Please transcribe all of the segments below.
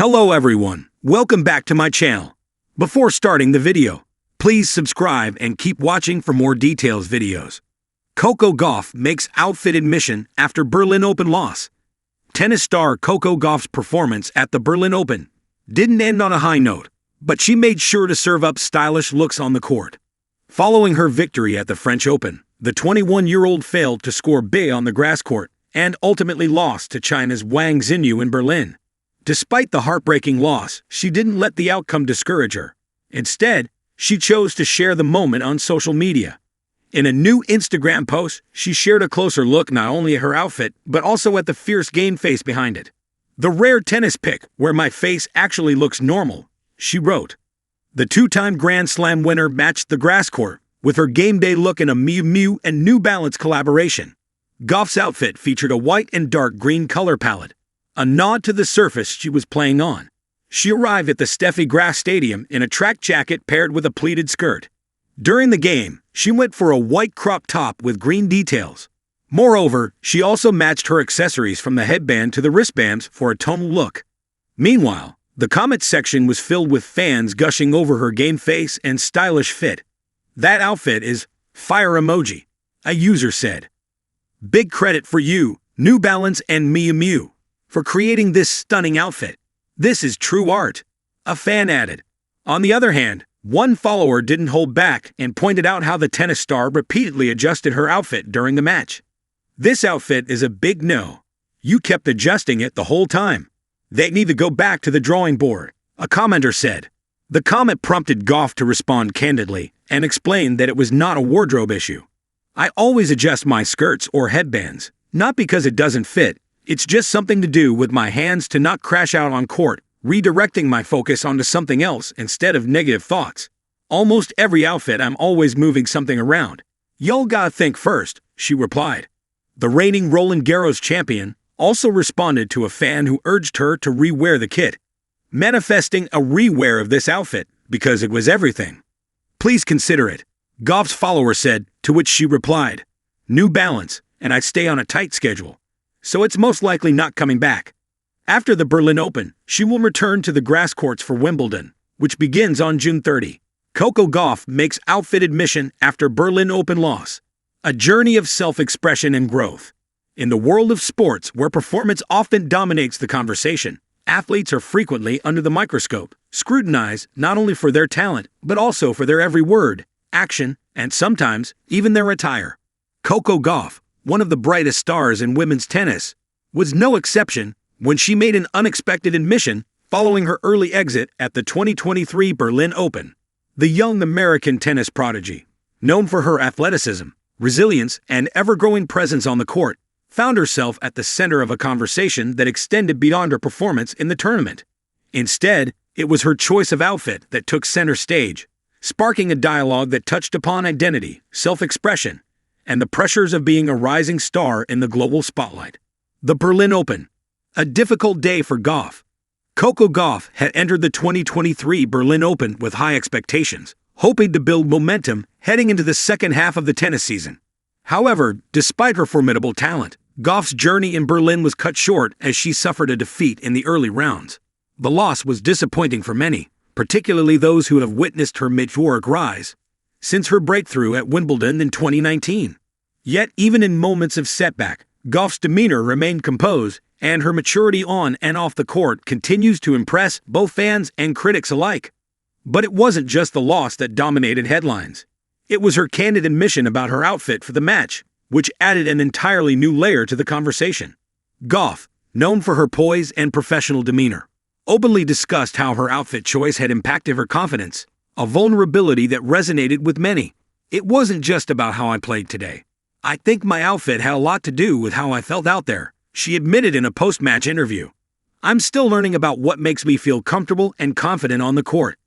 Hello everyone, welcome back to my channel. Before starting the video, please subscribe and keep watching for more details videos. Coco Gauff makes outfit admission after Berlin Open loss. Tennis star Coco Gauff's performance at the Berlin Open didn't end on a high note, but she made sure to serve up stylish looks on the court. Following her victory at the French Open, the 21-year-old failed to score big on the grass court and ultimately lost to China's Wang Xinyu in Berlin. Despite the heartbreaking loss, she didn't let the outcome discourage her. Instead, she chose to share the moment on social media. In a new Instagram post, she shared a closer look not only at her outfit, but also at the fierce game face behind it. "The rare tennis pic where my face actually looks normal," she wrote. The two-time Grand Slam winner matched the grass court with her game day look in a Miu Miu and New Balance collaboration. Gauff's outfit featured a white and dark green color palette, a nod to the surface she was playing on. She arrived at the Steffi Graf Stadium in a track jacket paired with a pleated skirt. During the game, she went for a white crop top with green details. Moreover, she also matched her accessories from the headband to the wristbands for a tonal look. Meanwhile, the comments section was filled with fans gushing over her game face and stylish fit. "That outfit is fire emoji," a user said. "Big credit for you, New Balance and Miu Miu, for creating this stunning outfit. This is true art," a fan added. On the other hand, one follower didn't hold back and pointed out how the tennis star repeatedly adjusted her outfit during the match. "This outfit is a big no. You kept adjusting it the whole time. They need to go back to the drawing board," a commenter said. The comment prompted Gauff to respond candidly and explain that it was not a wardrobe issue. "I always adjust my skirts or headbands, not because it doesn't fit. It's just something to do with my hands to not crash out on court, redirecting my focus onto something else instead of negative thoughts. Almost every outfit I'm always moving something around. Y'all gotta think first," she replied. The reigning Roland Garros champion also responded to a fan who urged her to re-wear the kit, manifesting a re-wear of this outfit because it was everything. "Please consider it," Gauff's follower said, to which she replied, "New Balance, and I stay on a tight schedule, so it's most likely not coming back." After the Berlin Open, she will return to the grass courts for Wimbledon, which begins on June 30. Coco Gauff makes outfit admission after Berlin Open loss. A journey of self-expression and growth. In the world of sports, where performance often dominates the conversation, athletes are frequently under the microscope, scrutinized not only for their talent, but also for their every word, action, and sometimes even their attire. Coco Gauff, one of the brightest stars in women's tennis, was no exception when she made an unexpected admission following her early exit at the 2023 Berlin Open. The young American tennis prodigy, known for her athleticism, resilience, and ever-growing presence on the court, found herself at the center of a conversation that extended beyond her performance in the tournament. Instead, it was her choice of outfit that took center stage, sparking a dialogue that touched upon identity, self-expression, and the pressures of being a rising star in the global spotlight. The Berlin Open. A difficult day for Gauff. Coco Gauff had entered the 2023 Berlin Open with high expectations, hoping to build momentum heading into the second half of the tennis season. However, despite her formidable talent, Gauff's journey in Berlin was cut short as she suffered a defeat in the early rounds. The loss was disappointing for many, particularly those who have witnessed her meteoric rise since her breakthrough at Wimbledon in 2019. Yet, even in moments of setback, Gauff's demeanor remained composed, and her maturity on and off the court continues to impress both fans and critics alike. But it wasn't just the loss that dominated headlines. It was her candid admission about her outfit for the match, which added an entirely new layer to the conversation. Gauff, known for her poise and professional demeanor, openly discussed how her outfit choice had impacted her confidence, a vulnerability that resonated with many. "It wasn't just about how I played today. I think my outfit had a lot to do with how I felt out there," she admitted in a post-match interview. "I'm still learning about what makes me feel comfortable and confident on the court."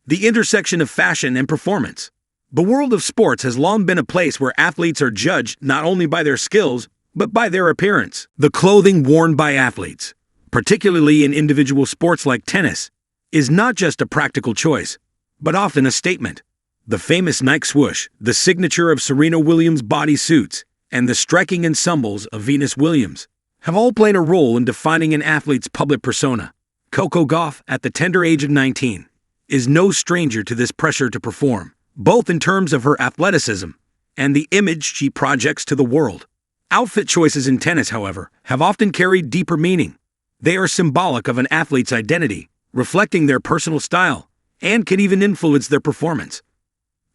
The intersection of fashion and performance. The world of sports has long been a place where athletes are judged not only by their skills, but by their appearance. The clothing worn by athletes, particularly in individual sports like tennis, is not just a practical choice, but often a statement. The famous Nike swoosh, the signature of Serena Williams' bodysuits, and the striking ensembles of Venus Williams have all played a role in defining an athlete's public persona. Coco Gauff, at the tender age of 19, is no stranger to this pressure to perform, both in terms of her athleticism and the image she projects to the world. Outfit choices in tennis, however, have often carried deeper meaning. They are symbolic of an athlete's identity, reflecting their personal style, and can even influence their performance.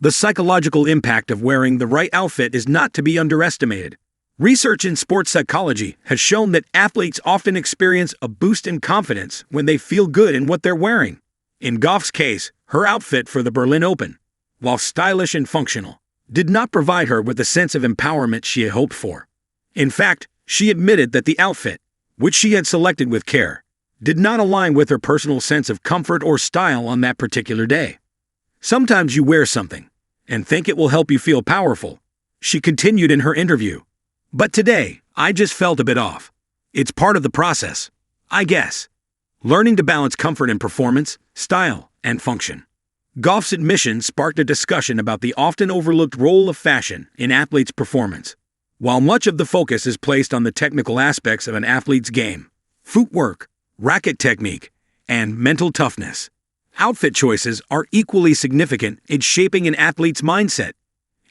The psychological impact of wearing the right outfit is not to be underestimated. Research in sports psychology has shown that athletes often experience a boost in confidence when they feel good in what they're wearing. In Gauff's case, her outfit for the Berlin Open, while stylish and functional, did not provide her with the sense of empowerment she had hoped for. In fact, she admitted that the outfit, which she had selected with care, did not align with her personal sense of comfort or style on that particular day. "Sometimes you wear something and think it will help you feel powerful," she continued in her interview. "But today, I just felt a bit off. It's part of the process, I guess." Learning to balance comfort and performance, style, and function. Gauff's admission sparked a discussion about the often overlooked role of fashion in athletes' performance. While much of the focus is placed on the technical aspects of an athlete's game, footwork, racket technique, and mental toughness, outfit choices are equally significant in shaping an athlete's mindset.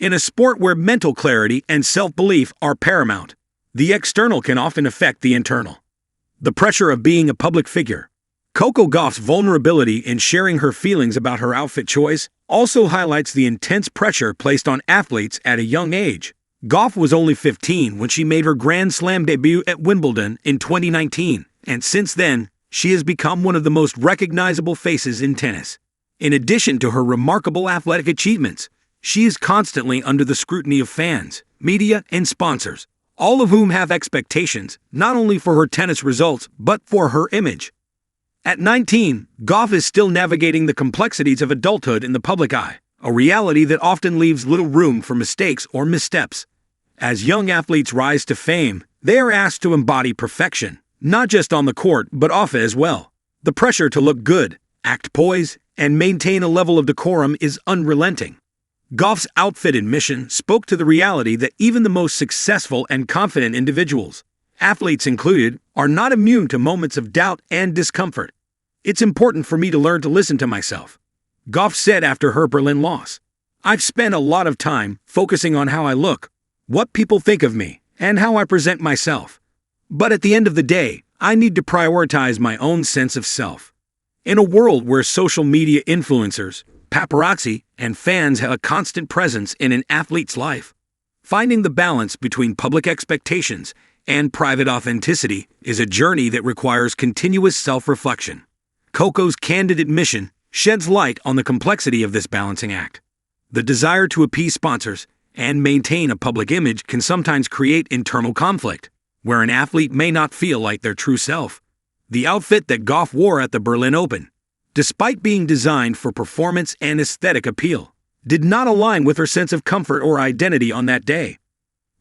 In a sport where mental clarity and self-belief are paramount, the external can often affect the internal. The pressure of being a public figure. Coco Gauff's vulnerability in sharing her feelings about her outfit choice also highlights the intense pressure placed on athletes at a young age. Gauff was only 15 when she made her Grand Slam debut at Wimbledon in 2019, and since then, she has become one of the most recognizable faces in tennis. In addition to her remarkable athletic achievements, she is constantly under the scrutiny of fans, media, and sponsors, all of whom have expectations not only for her tennis results but for her image. At 19, Gauff is still navigating the complexities of adulthood in the public eye, a reality that often leaves little room for mistakes or missteps. As young athletes rise to fame, they are asked to embody perfection, not just on the court but off as well. The pressure to look good, act poised, and maintain a level of decorum is unrelenting. Gauff's outfit admission spoke to the reality that even the most successful and confident individuals, athletes included, are not immune to moments of doubt and discomfort. "It's important for me to learn to listen to myself," Gauff said after her Berlin loss. "I've spent a lot of time focusing on how I look, what people think of me, and how I present myself. But at the end of the day, I need to prioritize my own sense of self." In a world where social media influencers, paparazzi, and fans have a constant presence in an athlete's life, finding the balance between public expectations and private authenticity is a journey that requires continuous self-reflection. Coco's candid admission sheds light on the complexity of this balancing act. The desire to appease sponsors and maintain a public image can sometimes create internal conflict, where an athlete may not feel like their true self. The outfit that Gauff wore at the Berlin Open, despite being designed for performance and aesthetic appeal, did not align with her sense of comfort or identity on that day.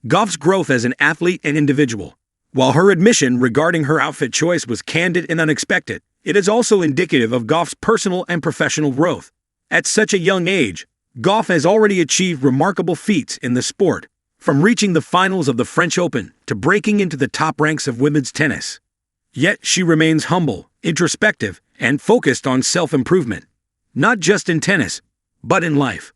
Gauff's growth as an athlete and individual. While her admission regarding her outfit choice was candid and unexpected, it is also indicative of Gauff's personal and professional growth. At such a young age, Gauff has already achieved remarkable feats in the sport, from reaching the finals of the French Open to breaking into the top ranks of women's tennis. Yet she remains humble, introspective, and focused on self-improvement, not just in tennis, but in life.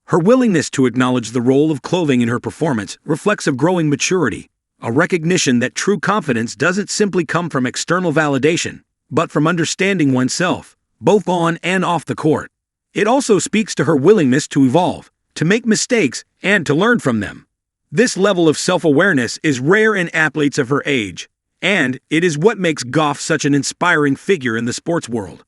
Her willingness to acknowledge the role of clothing in her performance reflects a growing maturity, a recognition that true confidence doesn't simply come from external validation, but from understanding oneself, both on and off the court. It also speaks to her willingness to evolve, to make mistakes, and to learn from them. This level of self-awareness is rare in athletes of her age, and it is what makes Gauff such an inspiring figure in the sports world.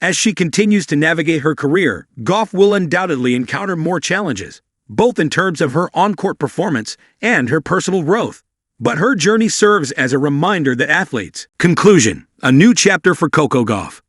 As she continues to navigate her career, Gauff will undoubtedly encounter more challenges, both in terms of her on-court performance and her personal growth. But her journey serves as a reminder that athletes. Conclusion: a new chapter for Coco Gauff.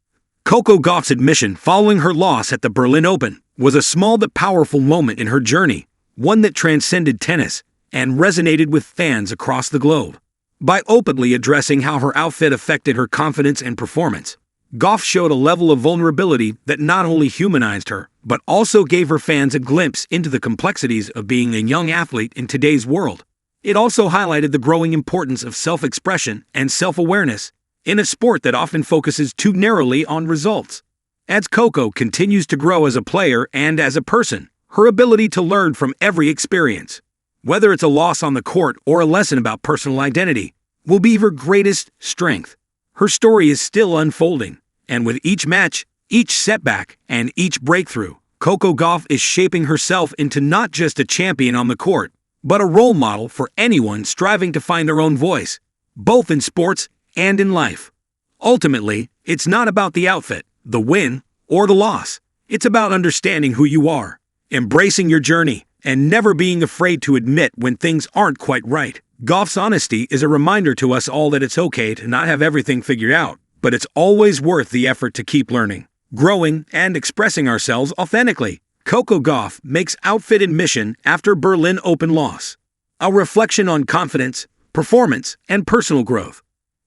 Coco Gauff's admission following her loss at the Berlin Open was a small but powerful moment in her journey, one that transcended tennis and resonated with fans across the globe. By openly addressing how her outfit affected her confidence and performance, Gauff showed a level of vulnerability that not only humanized her, but also gave her fans a glimpse into the complexities of being a young athlete in today's world. It also highlighted the growing importance of self-expression and self-awareness in a sport that often focuses too narrowly on results. As Coco continues to grow as a player and as a person, her ability to learn from every experience, whether it's a loss on the court or a lesson about personal identity, will be her greatest strength. Her story is still unfolding, and with each match, each setback, and each breakthrough, Coco Gauff is shaping herself into not just a champion on the court, but a role model for anyone striving to find their own voice, both in sports and in life. Ultimately, it's not about the outfit, the win, or the loss. It's about understanding who you are, embracing your journey, and never being afraid to admit when things aren't quite right. Gauff's honesty is a reminder to us all that it's okay to not have everything figured out, but it's always worth the effort to keep learning, growing, and expressing ourselves authentically. Coco Gauff makes outfit admission after Berlin Open loss. A reflection on confidence, performance, and personal growth.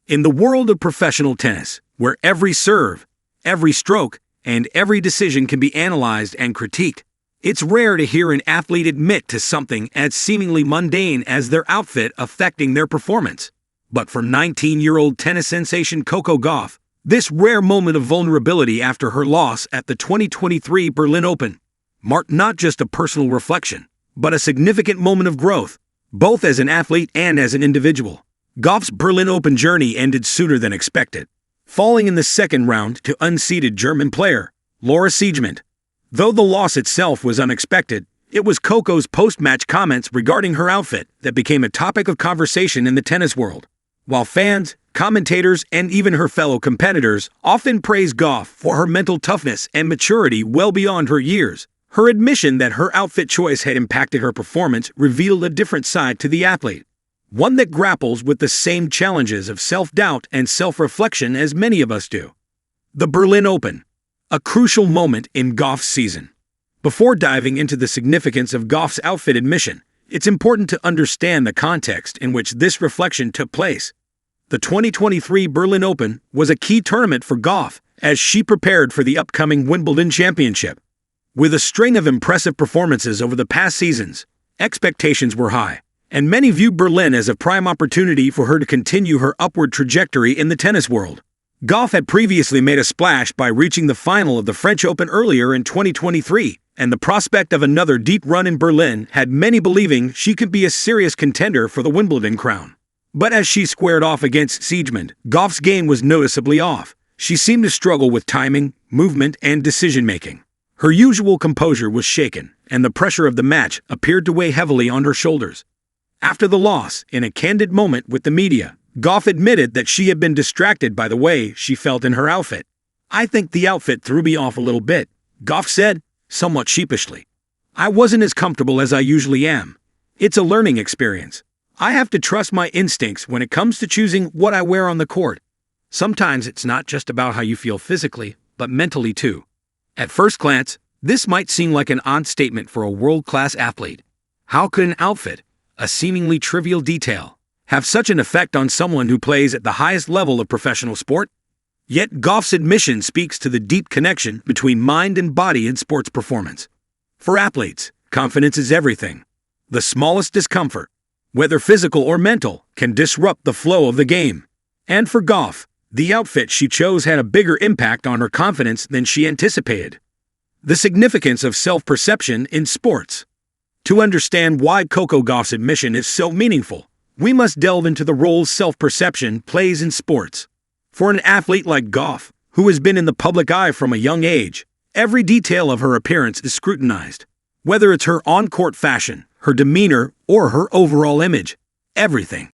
In the world of professional tennis, where every serve, every stroke, and every decision can be analyzed and critiqued, it's rare to hear an athlete admit to something as seemingly mundane as their outfit affecting their performance. But for 19-year-old tennis sensation Coco Gauff, this rare moment of vulnerability after her loss at the 2023 Berlin Open marked not just a personal reflection, but a significant moment of growth, both as an athlete and as an individual. Gauff's Berlin Open journey ended sooner than expected, falling in the second round to unseeded German player Laura Siegemund. Though the loss itself was unexpected, it was Coco's post-match comments regarding her outfit that became a topic of conversation in the tennis world. While fans, commentators, and even her fellow competitors often praise Gauff for her mental toughness and maturity well beyond her years, her admission that her outfit choice had impacted her performance revealed a different side to the athlete, one that grapples with the same challenges of self-doubt and self-reflection as many of us do. The Berlin Open, a crucial moment in Gauff's season. Before diving into the significance of Gauff's outfit admission, it's important to understand the context in which this reflection took place. The 2023 Berlin Open was a key tournament for Gauff as she prepared for the upcoming Wimbledon Championship. With a string of impressive performances over the past seasons, expectations were high, and many viewed Berlin as a prime opportunity for her to continue her upward trajectory in the tennis world. Gauff had previously made a splash by reaching the final of the French Open earlier in 2023, and the prospect of another deep run in Berlin had many believing she could be a serious contender for the Wimbledon crown. But as she squared off against Siegemund, Gauff's game was noticeably off. She seemed to struggle with timing, movement, and decision-making. Her usual composure was shaken, and the pressure of the match appeared to weigh heavily on her shoulders. After the loss, in a candid moment with the media, Gauff admitted that she had been distracted by the way she felt in her outfit. "I think the outfit threw me off a little bit," Gauff said, somewhat sheepishly. "I wasn't as comfortable as I usually am. It's a learning experience. I have to trust my instincts when it comes to choosing what I wear on the court. Sometimes it's not just about how you feel physically, but mentally too." At first glance, this might seem like an odd statement for a world-class athlete. How could an outfit, a seemingly trivial detail, have such an effect on someone who plays at the highest level of professional sport? Yet Gauff's admission speaks to the deep connection between mind and body in sports performance. For athletes, confidence is everything. The smallest discomfort, whether physical or mental, can disrupt the flow of the game. And for Gauff, the outfit she chose had a bigger impact on her confidence than she anticipated. The significance of self-perception in sports. To understand why Coco Gauff's admission is so meaningful, we must delve into the role self-perception plays in sports. For an athlete like Gauff, who has been in the public eye from a young age, every detail of her appearance is scrutinized. Whether it's her on-court fashion, her demeanor, or her overall image, everything